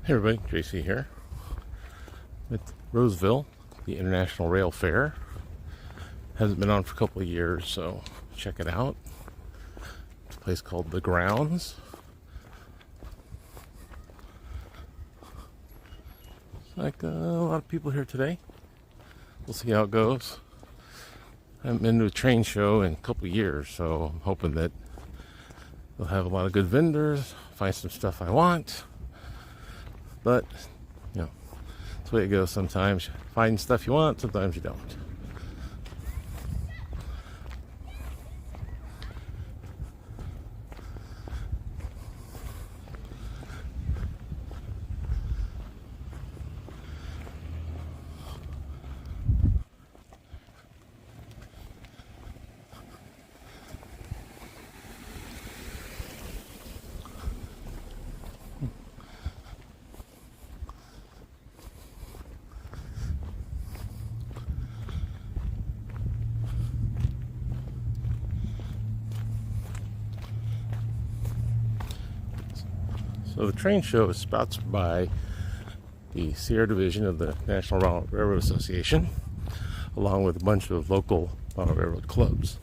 Hey everybody, JC here with Roseville, the International Rail Fair. Hasn't been on for a couple of years, so check it out. It's a place called The Grounds. Like a lot of people here today. We'll see how it goes. I haven't been to a train show in a couple of years, so I'm hoping that they'll have a lot of good vendors, find some stuff I want. But, you know, that's the way it goes sometimes. You find stuff you want, sometimes you don't. So the train show is sponsored by the Sierra Division of the National Railroad Association, along with a bunch of local railroad clubs.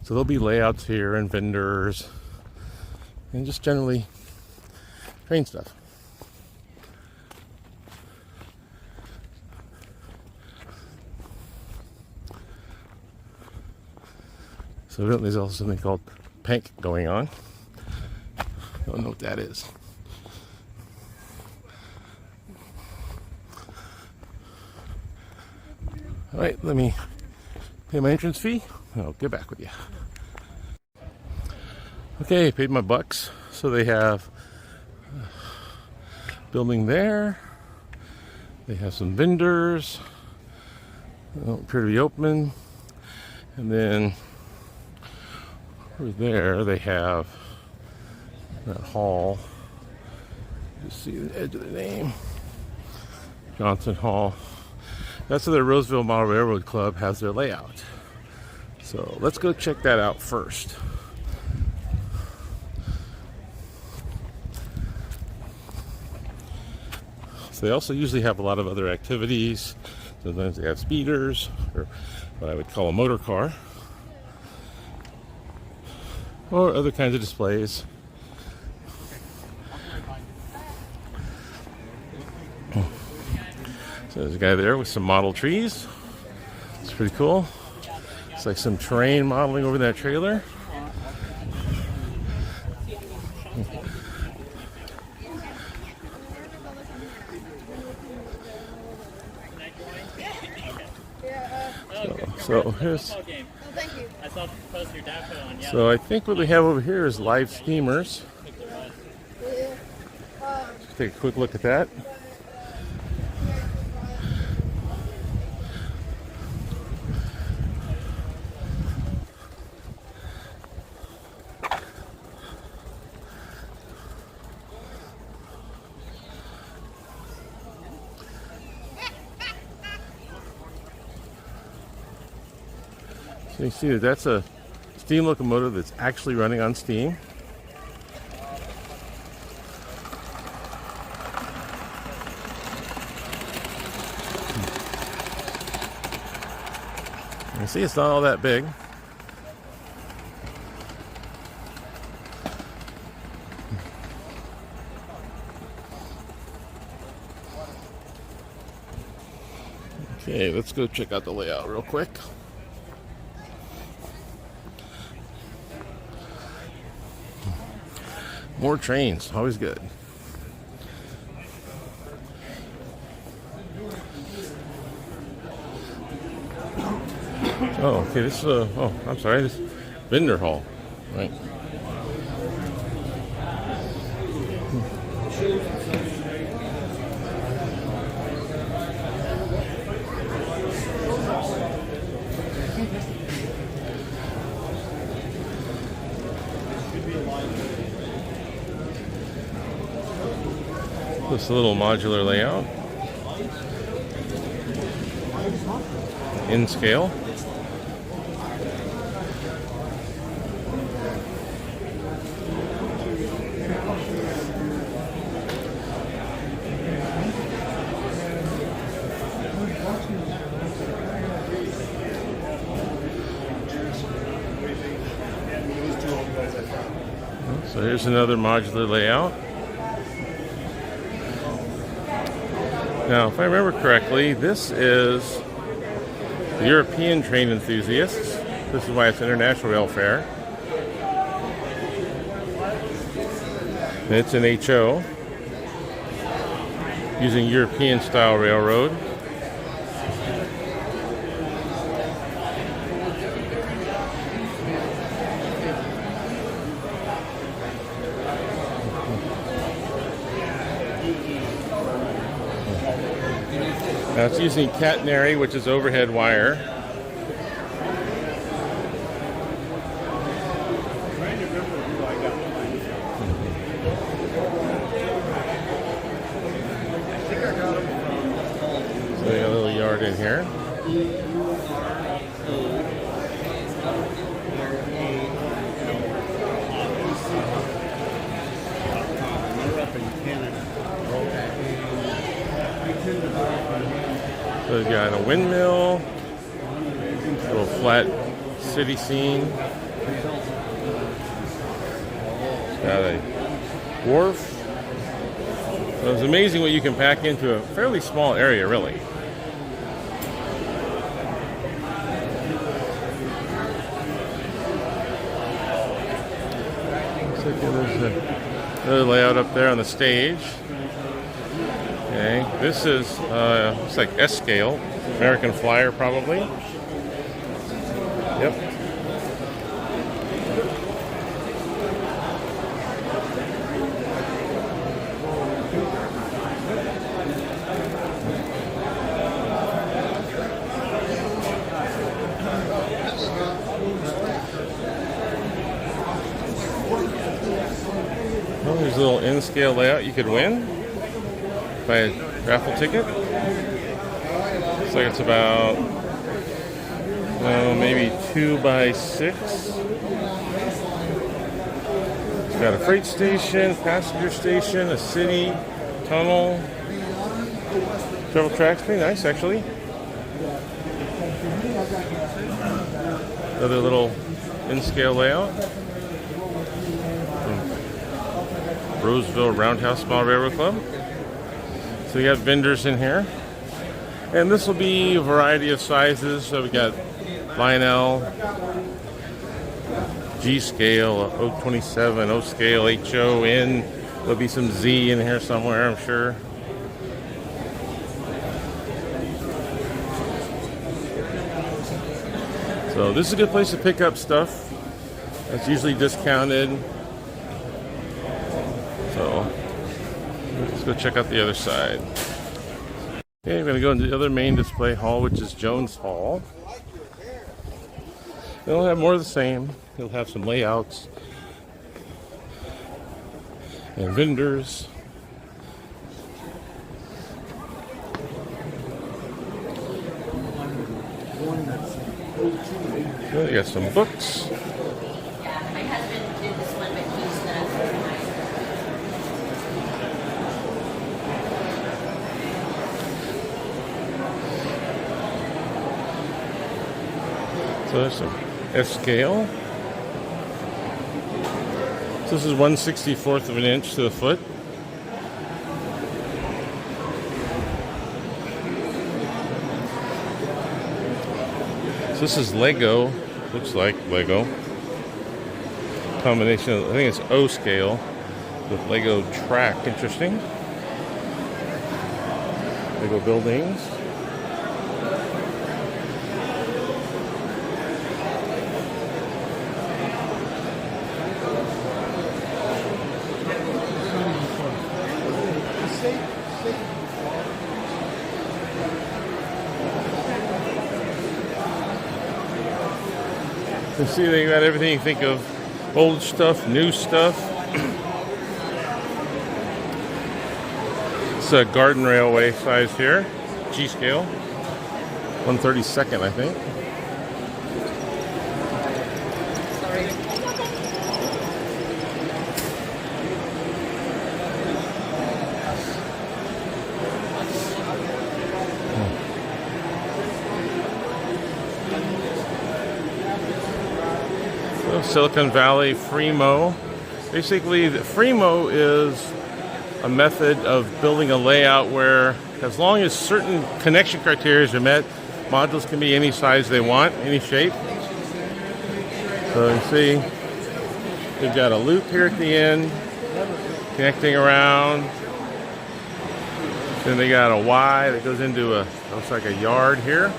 So there'll be layouts here and vendors and just generally train stuff. So there's also something called Pank going on. Don't know what that is. All right, let me pay my entrance fee. I'll get back with you. Okay, paid my bucks. So they have a building there. They have some vendors. They don't appear to be open. And then over there they have that hall. You see the edge of the name, Johnson Hall. That's where the Roseville Model Railroad Club has their layout. So let's go check that out first. So they also usually have a lot of other activities. Sometimes they have speeders, or what I would call a motor car, or other kinds of displays. So there's a guy there with some model trees. It's pretty cool. It's like some train modeling over that trailer. So here's. So I think what we have over here is live steamers. Let's take a quick look at that. So you see that that's a steam locomotive that's actually running on steam. You see it's not all that big. Okay, let's go check out the layout real quick. More trains, always good. Oh, okay, this is I'm sorry, this is vendor hall, right? This little modular layout in scale. So here's another modular layout. Now, if I remember correctly, this is the European train enthusiasts. This is why it's International Rail Fair. And it's an HO using European style railroad. Now it's using catenary, which is overhead wire. So we got a little yard in here. So we've got a windmill, a little flat city scene. It's got a wharf. So it's amazing what you can pack into a fairly small area, really. So there's another layout up there on the stage. Okay, this is it's like S scale, American Flyer probably. Yep. Well, there's a little N scale layout you could win. Buy a raffle ticket. Looks like it's about maybe 2 by 6. It's got a freight station, passenger station, a city, tunnel, travel tracks. Pretty nice, actually. Another little in-scale layout from Roseville Roundhouse Small Railroad Club. So we got vendors in here, and this will be a variety of sizes. So we got Lionel, G scale, O27, O scale, HO, N. There'll be some Z in here somewhere, I'm sure. So this is a good place to pick up stuff. It's usually discounted. So let's go check out the other side. Okay, we're going to go into the other main display hall, which is Jones Hall. It'll have more of the same. It'll have some layouts and vendors. So you got some books. Yeah, my husband did this one, but he's So there's some F scale. So this is 1/64 of an inch to the foot. So this is Lego. Looks like Lego. Combination of, I think it's O scale with Lego track. Interesting. Lego buildings. You see, they got everything you think of: old stuff, new stuff. It's a garden railway size here, G scale, 1/32, I think. Silicon Valley Fremo Basically, the Fremo is a method of building a layout where, as long as certain connection criteria are met, modules can be any size they want, any shape. So you see, we've got a loop here at the end, connecting around. Then they got a Y that goes into a, looks like a yard here.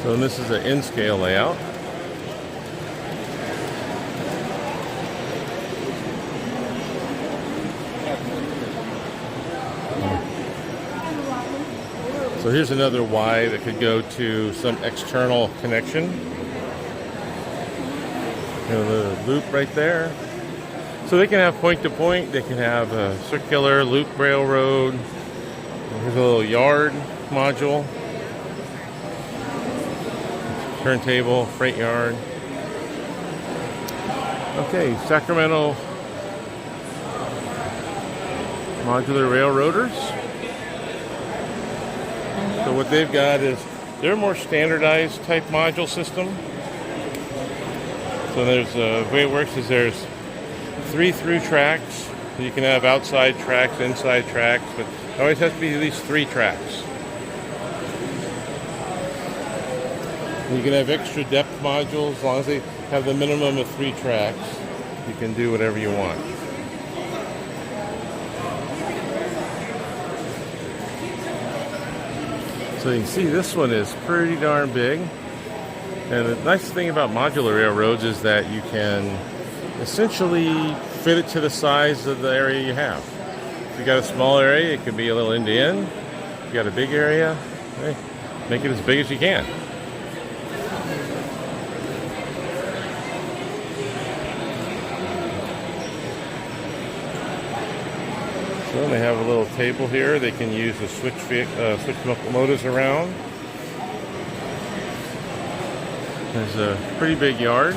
So this is an N-scale layout. So here's another Y that could go to some external connection. You know, the loop right there. So they can have point-to-point. They can have a circular loop railroad. Here's a little yard module. Turntable, freight yard. Okay, Sacramento modular railroaders. So what they've got is they're a more standardized type module system. So there's the way it works is there's 3 through tracks. So you can have outside tracks, inside tracks, but it always has to be at least 3 tracks. You can have extra depth modules as long as they have the minimum of 3 tracks. You can do whatever you want. So you can see this one is pretty darn big. And the nice thing about modular railroads is that you can essentially fit it to the size of the area you have. If you got a small area, it could be a little end to end. If you got a big area, hey, make it as big as you can. So they have a little table here. They can use to switch locomotives around. There's a pretty big yard.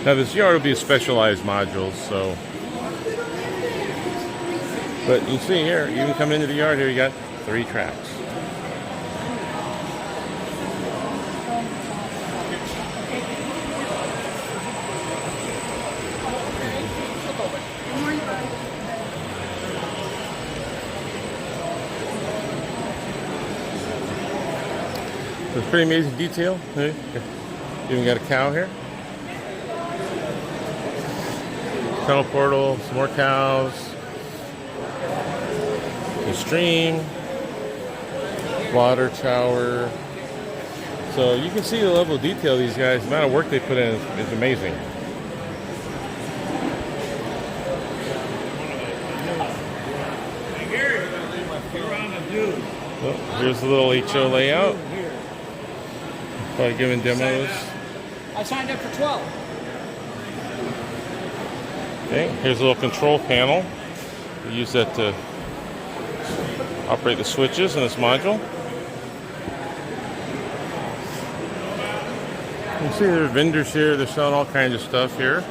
Now this yard will be a specialized module, so. But you see here, you can come into the yard here. You got 3 tracks. So it's pretty amazing detail. Even got a cow here. Tunnel portal, some more cows. The stream. Water tower. So you can see the level of detail of these guys. The amount of work they put in is amazing. Oh, here's the little HO layout. Probably giving demos. I signed up for 12. Okay, here's a little control panel. We use that to operate the switches in this module. You can see there are vendors here. They're selling all kinds of stuff here.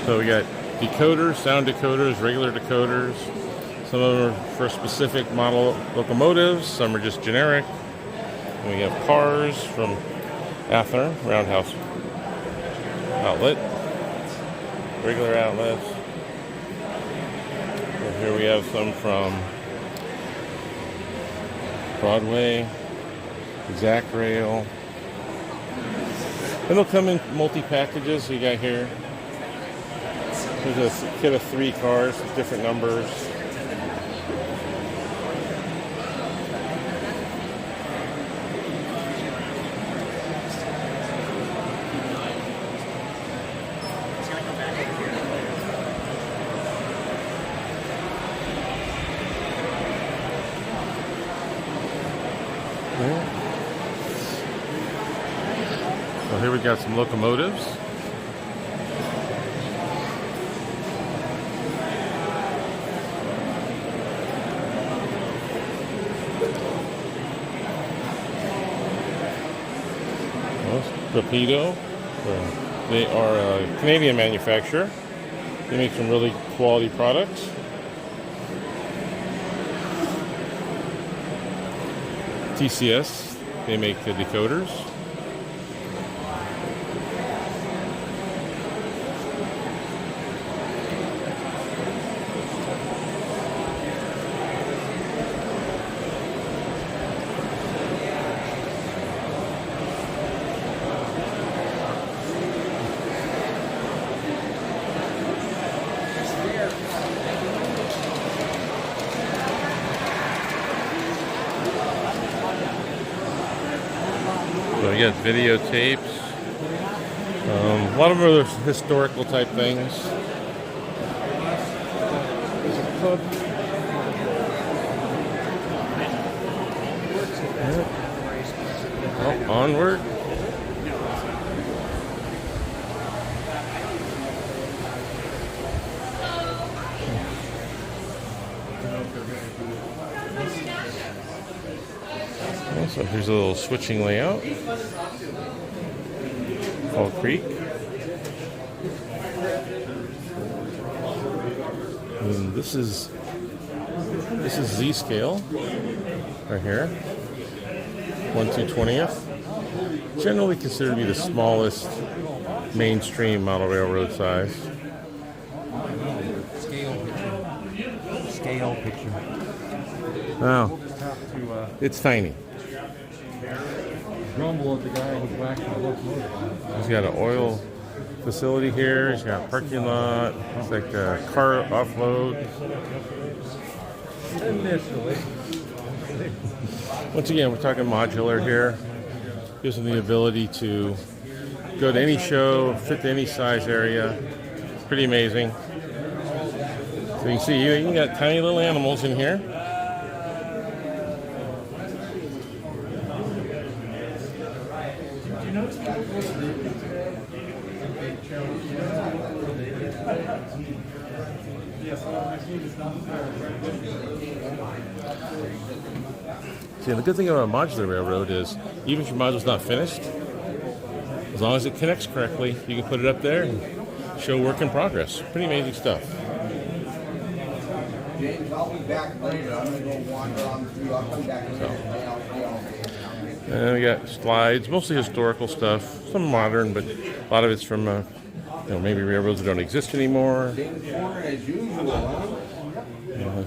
So we got decoders, sound decoders, regular decoders. Some of them are for specific model locomotives. Some are just generic. And we have cars from Athearn, Roundhouse outlet, regular outlets. And here we have some from Broadway, Zach Rail. And they'll come in multi-packages. So you got here. There's a kit of 3 cars with different numbers. So here we got some locomotives. Rapido. They are a Canadian manufacturer. They make some really quality products. TCS, they make the decoders. So you got videotapes. A lot of them are historical type things. Oh, onward. So here's a little switching layout. Fall Creek. And this is Z scale right here. 1/220th. Generally considered to be the smallest mainstream model railroad size. Scale picture. Oh, it's tiny. Grumble at the guy who's whacking the locomotive. He's got an oil facility here. He's got a parking lot. It's like a car offload. Initially. Once again, we're talking modular here. Gives them the ability to go to any show, fit to any size area. It's pretty amazing. So you can see you got tiny little animals in here. See, the good thing about a modular railroad is even if your module's not finished, as long as it connects correctly, you can put it up there and show work in progress. Pretty amazing stuff. James, I'll be back later. I'm going to go wander on through. I'll come back later. And we got slides, mostly historical stuff, some modern, but a lot of it's from maybe railroads that don't exist anymore. Same corner as usual, huh?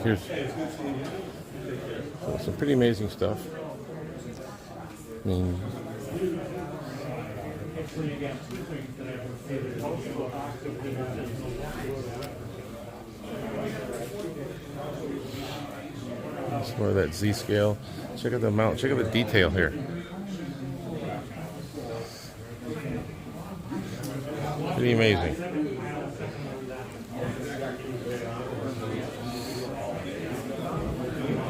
Here's some pretty amazing stuff. I mean, that's more of that Z scale. Check out the mount. Check out the detail here. Pretty amazing.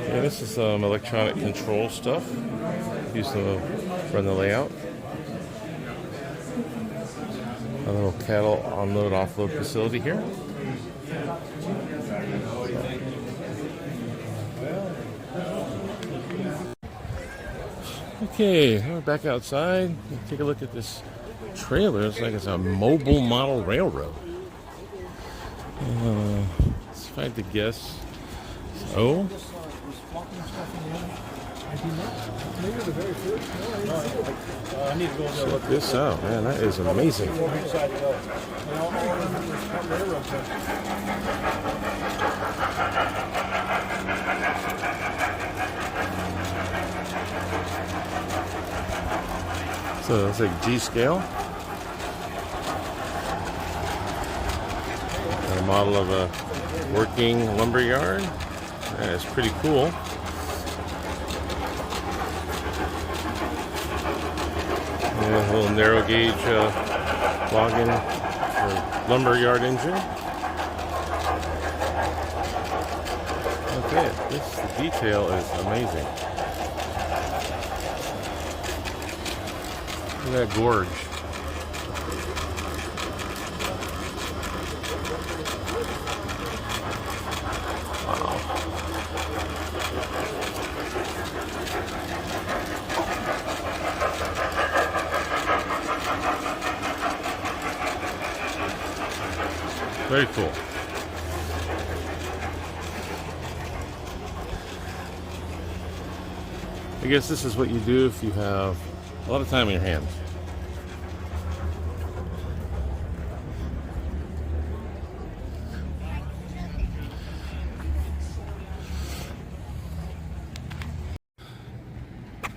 Yeah, this is some electronic control stuff. Used to run the layout. A little cattle unload offload facility here. Okay, we're back outside. Take a look at this trailer. It's like it's a mobile model railroad. If I had to guess, so. Check this out, man. That is amazing. So it's like G scale. A model of a working lumber yard. It's pretty cool. Yeah, a little narrow gauge login or lumber yard engine. Okay, the detail is amazing. Look at that gorge. Very cool. I guess this is what you do if you have a lot of time on your hands.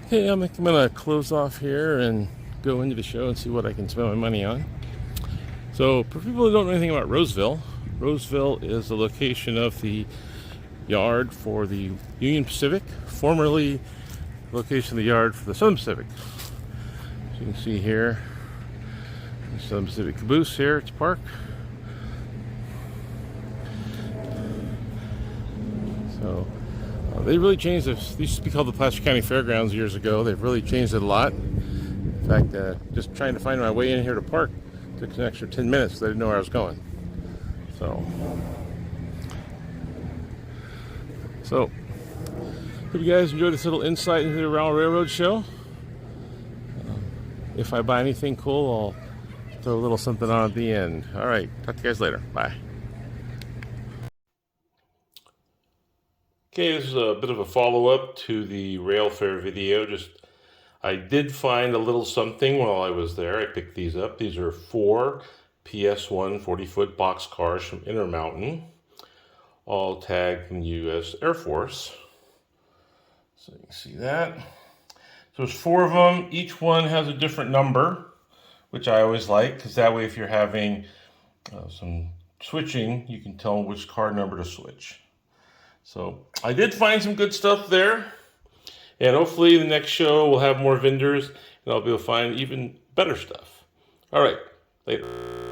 Okay, I'm gonna close off here and go into the show and see what I can spend my money on. So, for people who don't know anything about Roseville, Roseville is the location of the yard for the Union Pacific, formerly the location of the yard for the Southern Pacific. As you can see here, the Southern Pacific caboose here to park. So, they really changed this. It used to be called the Placer County Fairgrounds years ago. They've really changed it a lot. In fact, just trying to find my way in here to park took an extra 10 minutes because I didn't know where I was going. So hope you guys enjoyed this little insight into the Railroad show. If I buy anything cool, I'll throw a little something on at the end. All right, talk to you guys later. Bye. Okay, this is a bit of a follow-up to the Rail Fair video. I did find a little something while I was there. I picked these up. These are 4 PS1 40-foot box cars from Intermountain, all tagged from the U.S. Air Force. So you can see that. So there's 4 of them. Each one has a different number, which I always like, because that way if you're having some switching, you can tell which car number to switch. So I did find some good stuff there, and hopefully the next show we'll have more vendors and I'll be able to find even better stuff. All right, later.